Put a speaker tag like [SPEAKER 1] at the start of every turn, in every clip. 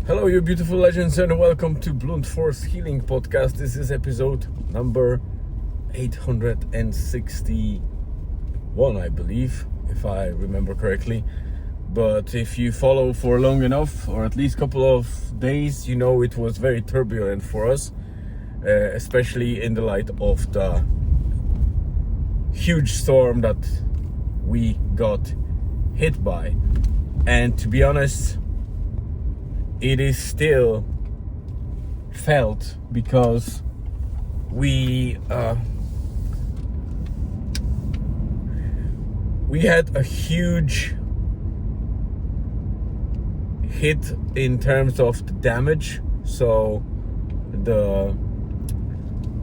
[SPEAKER 1] Hello, you beautiful legends, and welcome to Blunt Force Healing Podcast. This is episode number 861, I believe, if I remember correctly. But if you follow for long enough, or at least a couple of days, you know it was very turbulent for us, especially in the light of the huge storm that we got hit by. And to be honest, it is still felt because we had a huge hit in terms of the damage. So the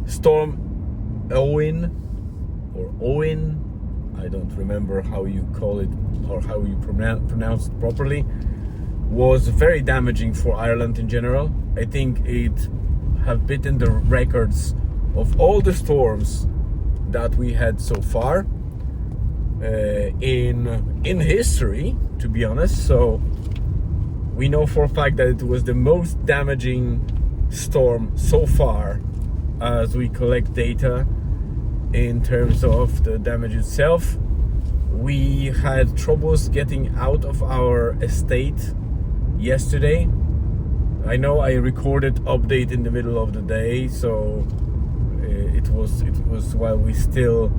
[SPEAKER 1] storm Owen, I don't remember how you call it or how you pronounce it properly, was very damaging for Ireland in general. I think it have beaten the records of all the storms that we had so far in history, to be honest. So we know for a fact that it was the most damaging storm so far as we collect data in terms of the damage itself. We had troubles getting out of our estate yesterday. I know I recorded update in the middle of the day, so it was while we still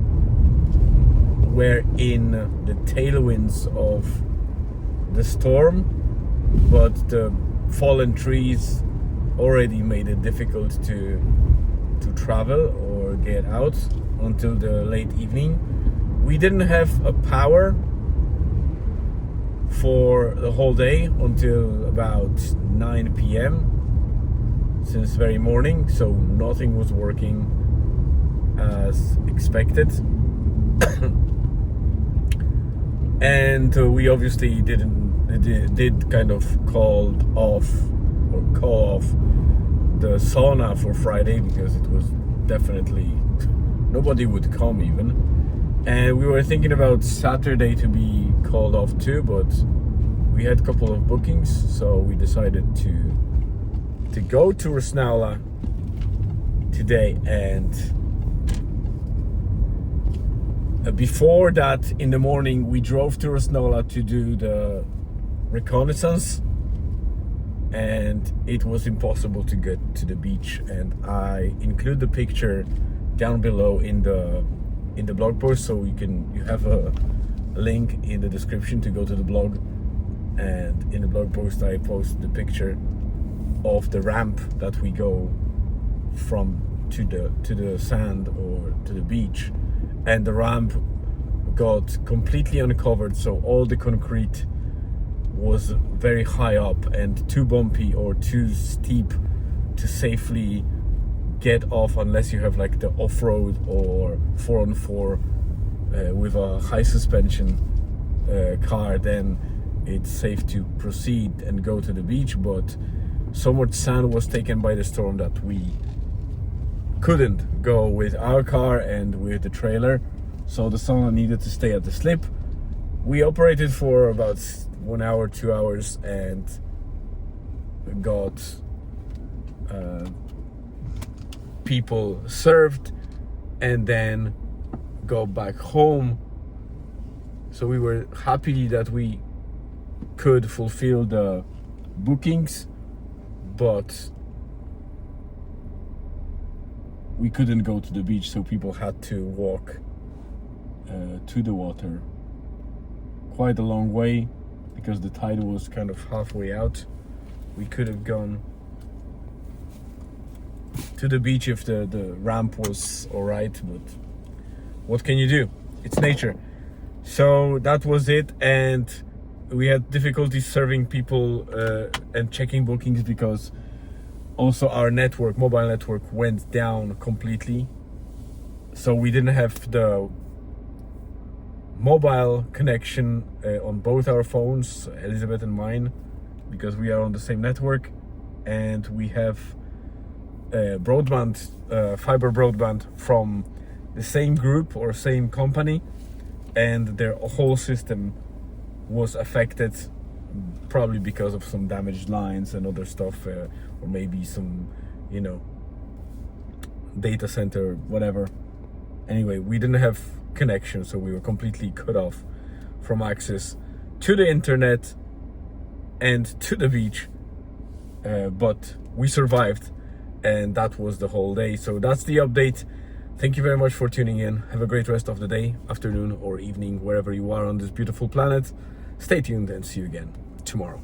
[SPEAKER 1] were in the tailwinds of the storm, but the fallen trees already made it difficult to travel or get out until the late evening. We didn't have a power for the whole day until about 9 p.m. since very morning, so nothing was working as expected. And we obviously did kind of call off the sauna for Friday, because it was definitely nobody would come even. And we were thinking about Saturday to be called off too, but we had a couple of bookings, so we decided to go to Resnala today. And before that, in the morning, we drove to Resnala to do the reconnaissance, and it was impossible to get to the beach. And I include the picture down below in the blog post, so you have a link in the description to go to the blog. And in the blog post I post the picture of the ramp that we go from to the sand or to the beach, and the ramp got completely uncovered, so all the concrete was very high up and too bumpy or too steep to safely get off unless you have like the off-road or 4x4 with a high suspension car. Then it's safe to proceed and go to the beach. But so much sand was taken by the storm that we couldn't go with our car and with the trailer, so the sauna needed to stay at the slip. We operated for about 1 hour, 2 hours, and got people served and then go back home. So we were happy that we could fulfill the bookings, but we couldn't go to the beach, so people had to walk to the water quite a long way because the tide was kind of halfway out. We could have gone to the beach if the ramp was alright, but what can you do? It's nature. So that was it, and we had difficulty serving people and checking bookings because also our mobile network went down completely. So we didn't have the mobile connection on both our phones, Elizabeth and mine, because we are on the same network, and we have broadband, fiber broadband from the same group or same company, and their whole system was affected probably because of some damaged lines and other stuff, or maybe some, you know, data center, whatever. Anyway, we didn't have connection, so we were completely cut off from access to the internet and to the beach, but we survived, and that was the whole day. So that's the update. Thank you very much for tuning in. Have a great rest of the day, afternoon or evening, wherever you are on this beautiful planet. Stay tuned and see you again tomorrow.